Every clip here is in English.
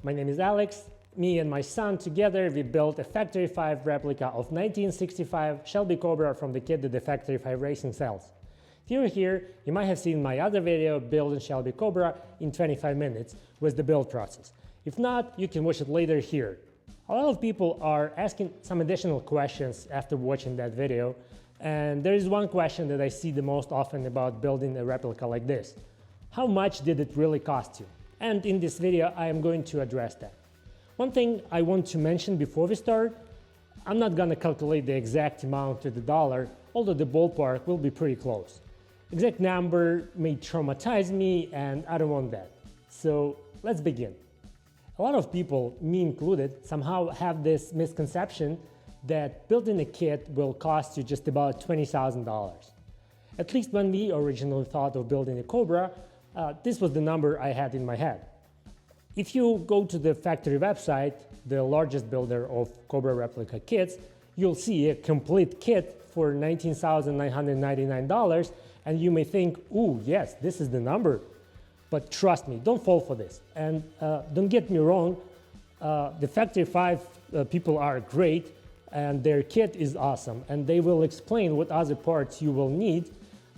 My name is Alex. Me and my son together, we built a Factory 5 replica of 1965 Shelby Cobra from the kit that the Factory 5 Racing sells. If you're here, you might have seen my other video, building Shelby Cobra in 25 minutes, with the build process. If not, you can watch it later here. A lot of people are asking some additional questions after watching that video, and there is one question that I see the most often about building a replica like this. How much did it really cost you? And in this video, I am going to address that. One thing I want to mention before we start, I'm not gonna calculate the exact amount to the dollar, although the ballpark will be pretty close. Exact number may traumatize me, and I don't want that. So let's begin. A lot of people, me included, somehow have this misconception that building a kit will cost you just about $20,000. At least when we originally thought of building a Cobra, this was the number I had in my head. If you go to the factory website, the largest builder of Cobra replica kits, you'll see a complete kit for $19,999, and you may think, ooh, yes, this is the number. But trust me, don't fall for this. And don't get me wrong, the Factory 5 people are great, and their kit is awesome, and they will explain what other parts you will need,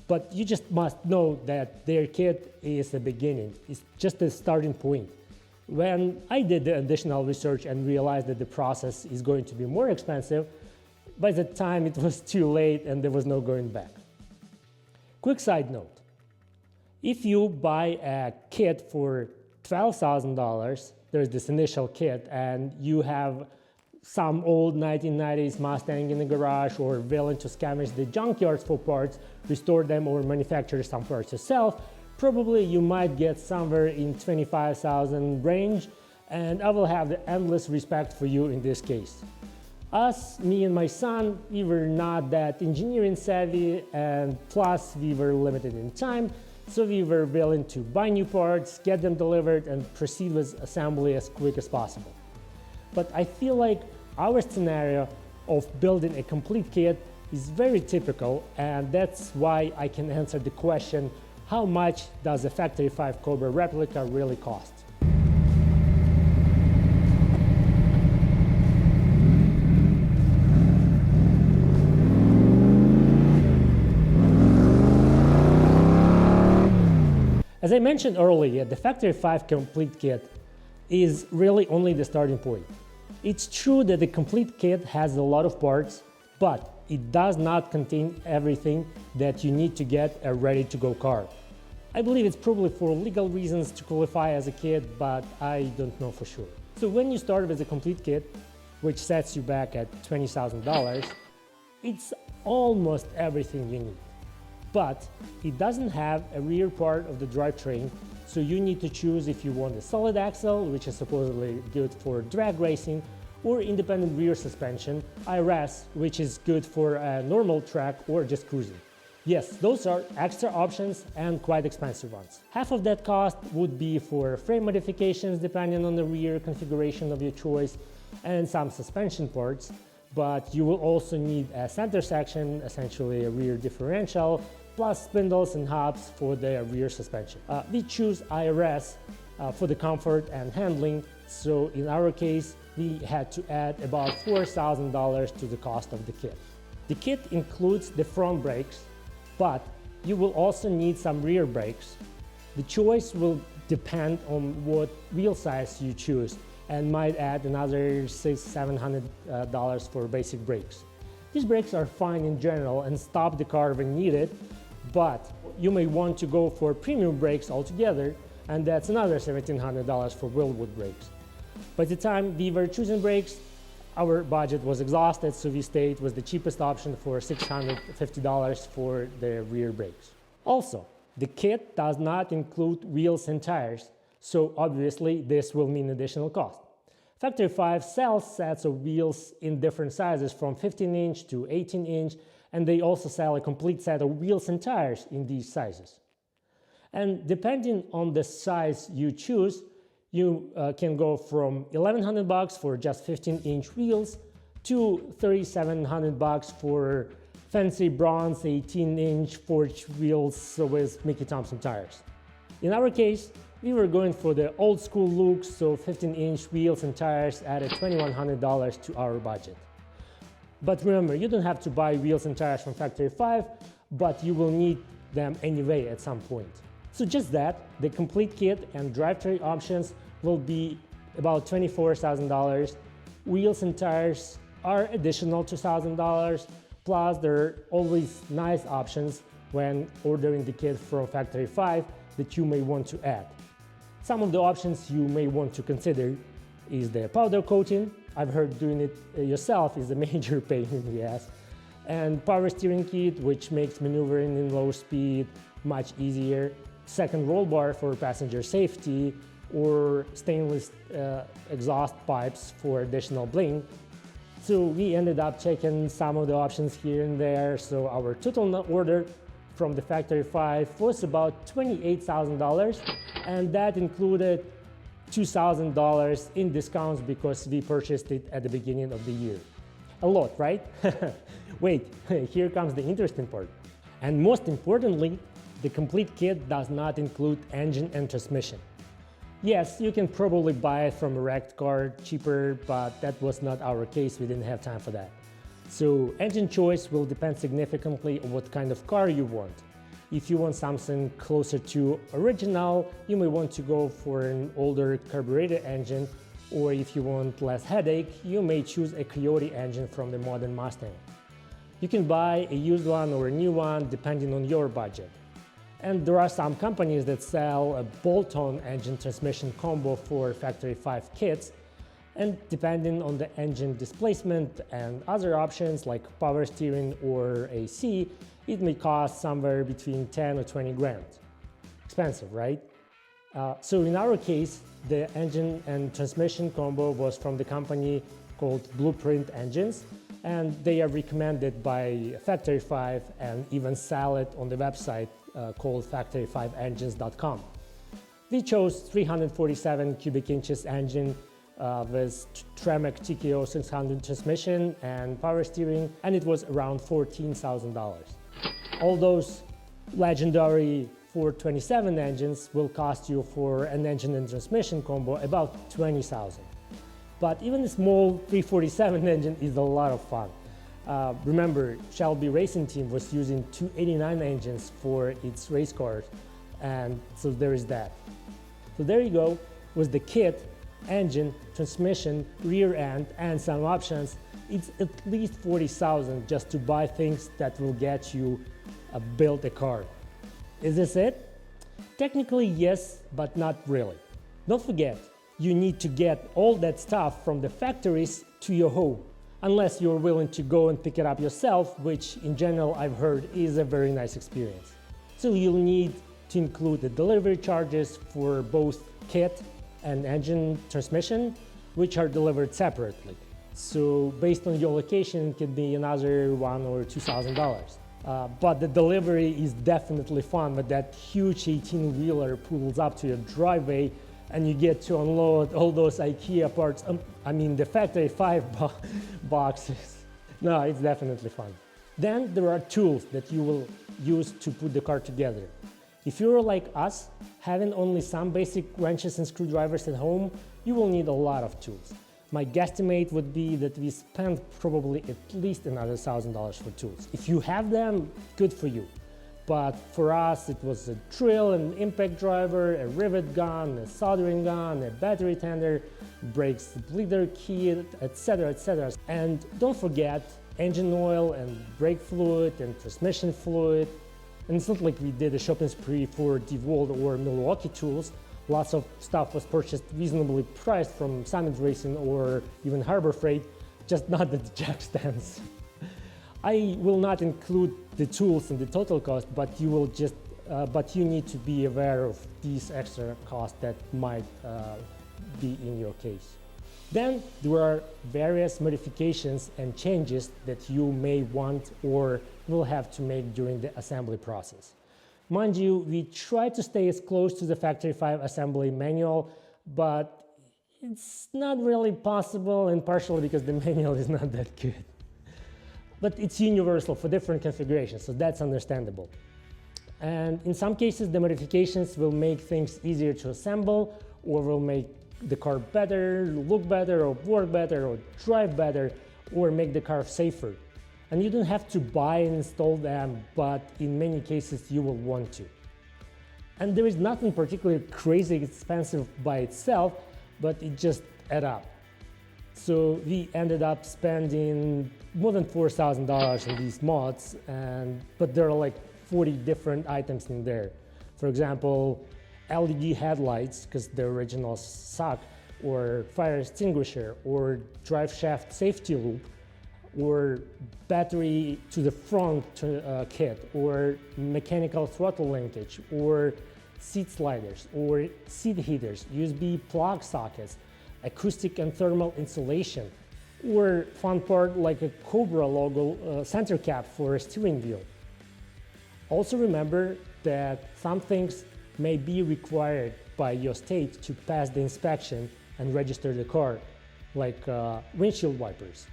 but you just must know that their kit is the beginning. It's just a starting point. When I did the additional research and realized that the process is going to be more expensive, by the time it was too late and there was no going back. Quick side note. If you buy a kit for $12,000, there's this initial kit, and you have some old 1990s Mustang in the garage, or willing to scavenge the junkyards for parts, restore them, or manufacture some parts yourself, probably you might get somewhere in $25,000 range, and I will have the endless respect for you in this case. Us, me and my son, we were not that engineering savvy, and plus we were limited in time, so we were willing to buy new parts, get them delivered, and proceed with assembly as quick as possible. But I feel like our scenario of building a complete kit is very typical, and that's why I can answer the question, how much does a Factory 5 Cobra replica really cost? As I mentioned earlier, the Factory 5 complete kit is really only the starting point. It's true that the complete kit has a lot of parts, but it does not contain everything that you need to get a ready-to-go car. I believe it's probably for legal reasons to qualify as a kit, but I don't know for sure. So when you start with a complete kit, which sets you back at $20,000, it's almost everything you need. But it doesn't have a rear part of the drivetrain, so you need to choose if you want a solid axle, which is supposedly good for drag racing, or independent rear suspension, IRS, which is good for a normal track or just cruising. Yes, those are extra options and quite expensive ones. Half of that cost would be for frame modifications depending on the rear configuration of your choice, and some suspension parts, but you will also need a center section, essentially a rear differential, plus spindles and hubs for the rear suspension. We choose IRS for the comfort and handling, so in our case, we had to add about $4,000 to the cost of the kit. The kit includes the front brakes, but you will also need some rear brakes. The choice will depend on what wheel size you choose, and might add another $600–700 for basic brakes. These brakes are fine in general and stop the car when needed, but you may want to go for premium brakes altogether, and that's another $1,700 for Wildwood brakes. By the time we were choosing brakes, our budget was exhausted, so we stayed with the cheapest option for $650 for the rear brakes. Also, the kit does not include wheels and tires, so obviously this will mean additional cost. Factory 5 sells sets of wheels in different sizes from 15-inch to 18-inch, and they also sell a complete set of wheels and tires in these sizes. And depending on the size you choose, you can go from $1,100 for just 15-inch wheels to $3,700 for fancy bronze 18-inch forged wheels with Mickey Thompson tires. In our case, we were going for the old school look, so 15-inch wheels and tires added $2,100 to our budget. But remember, you don't have to buy wheels and tires from Factory 5, but you will need them anyway at some point. So just that, the complete kit and drivetrain options will be about $24,000. Wheels and tires are additional $2,000, plus there are always nice options when ordering the kit from Factory 5 that you may want to add. Some of the options you may want to consider is the powder coating. I've heard doing it yourself is a major pain in the ass. And power steering kit, which makes maneuvering in low speed much easier. Second roll bar for passenger safety, or stainless exhaust pipes for additional bling. So we ended up checking some of the options here and there. So our total order from the Factory 5 was about $28,000, and that included $2,000 in discounts because we purchased it at the beginning of the year. A lot, right? Wait, here comes the interesting part. And most importantly, the complete kit does not include engine and transmission. Yes, you can probably buy it from a wrecked car cheaper, but that was not our case. We didn't have time for that. So engine choice will depend significantly on what kind of car you want. If you want something closer to original, you may want to go for an older carburetor engine, or if you want less headache, you may choose a Coyote engine from the modern Mustang. You can buy a used one or a new one depending on your budget. And there are some companies that sell a bolt-on engine transmission combo for Factory 5 kits, and depending on the engine displacement and other options like power steering or AC, it may cost somewhere between 10 or 20 grand. Expensive, right? So in our case, the engine and transmission combo was from the company called Blueprint Engines, and they are recommended by Factory 5 and even sell it on the website called factory5engines.com. We chose 347 cubic inches engine with Tremec TKO 600 transmission and power steering, and it was around $14,000. All those legendary 427 engines will cost you for an engine and transmission combo about $20,000. But even a small 347 engine is a lot of fun. Remember, Shelby Racing Team was using 289 engines for its race cars, and so there is that. So there you go, with the kit, engine, transmission, rear end, and some options. It's at least $40,000 just to buy things that will get you build a car. Is this it? Technically yes, but not really. Don't forget, you need to get all that stuff from the factories to your home, unless you're willing to go and pick it up yourself, which in general I've heard is a very nice experience. So you'll need to include the delivery charges for both kit and engine transmission, which are delivered separately. So based on your location, it could be another $1,000 or $2,000. But the delivery is definitely fun when that huge 18-wheeler pulls up to your driveway and you get to unload all those IKEA parts, I mean the Factory 5 boxes. No, it's definitely fun. Then there are tools that you will use to put the car together. If you're like us, having only some basic wrenches and screwdrivers at home, you will need a lot of tools. My guesstimate would be that we spent probably at least another $1,000 for tools. If you have them, good for you. But for us, it was a drill, an impact driver, a rivet gun, a soldering gun, a battery tender, brakes bleeder kit, etc., etc. And don't forget engine oil and brake fluid and transmission fluid. And it's not like we did a shopping spree for DeWalt or Milwaukee tools. Lots of stuff was purchased reasonably priced from Summit Racing or even Harbor Freight, just not the jack stands. I will not include the tools in the total cost, but you need to be aware of these extra costs that might be in your case. Then there are various modifications and changes that you may want or will have to make during the assembly process. Mind you, we try to stay as close to the Factory 5 assembly manual, but it's not really possible, and partially because the manual is not that good. But it's universal for different configurations, so that's understandable. And in some cases, the modifications will make things easier to assemble, or will make the car better, look better, or work better, or drive better, or make the car safer. And you don't have to buy and install them, but in many cases you will want to. And there is nothing particularly crazy expensive by itself, but it just adds up. So we ended up spending more than $4,000 in these mods, but there are like 40 different items in there. For example, LED headlights, because the originals suck, or fire extinguisher, or drive shaft safety loop, or battery to the front kit, or mechanical throttle linkage, or seat sliders, or seat heaters, USB plug sockets, acoustic and thermal insulation, or fun part like a Cobra logo center cap for a steering wheel. Also remember that some things may be required by your state to pass the inspection and register the car, like windshield wipers,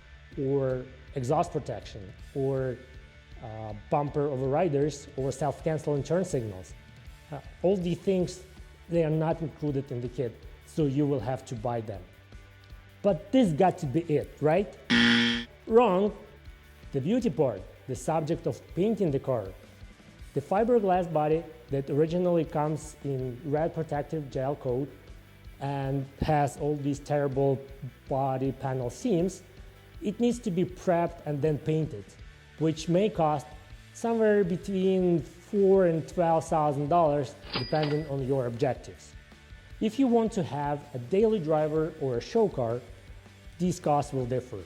or exhaust protection, or bumper overriders, or self-canceling turn signals. All these things, they are not included in the kit, so you will have to buy them. But this got to be it, right? Wrong! The beauty part, the subject of painting the car. The fiberglass body that originally comes in red protective gel coat and has all these terrible body panel seams, it needs to be prepped and then painted, which may cost somewhere between $4,000 and $12,000 depending on your objectives. If you want to have a daily driver or a show car, these costs will differ.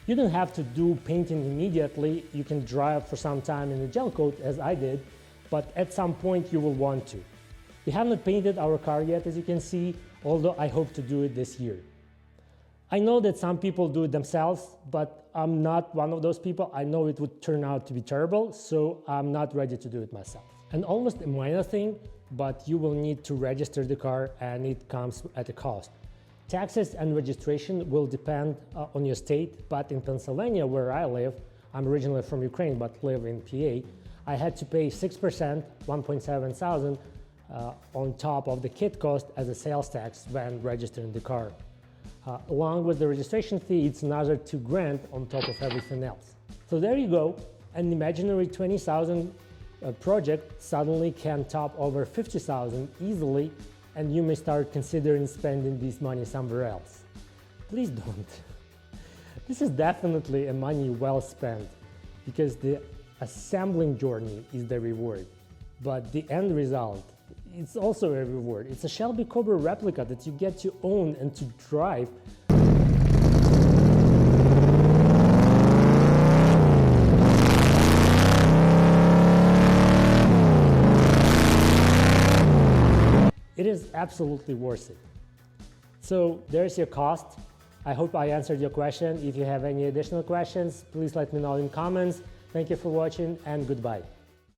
You don't have to do painting immediately. You can drive for some time in the gel coat as I did, but at some point you will want to. We haven't painted our car yet, as you can see, although I hope to do it this year. I know that some people do it themselves, but I'm not one of those people. I know it would turn out to be terrible, so I'm not ready to do it myself. And almost a minor thing, but you will need to register the car and it comes at a cost. Taxes and registration will depend on your state, but in Pennsylvania, where I live, I'm originally from Ukraine but live in PA, I had to pay 6%, 1.7 thousand, on top of the kit cost as a sales tax when registering the car. Along with the registration fee, it's another $2,000 on top of everything else. So there you go, an imaginary 20,000 project suddenly can top over 50,000 easily, and you may start considering spending this money somewhere else. Please don't. This is definitely a money well spent, because the assembling journey is the reward, but the end result, it's also a reward. It's a Shelby Cobra replica that you get to own and to drive. It is absolutely worth it. So there's your cost. I hope I answered your question. If you have any additional questions, please let me know in comments. Thank you for watching and goodbye.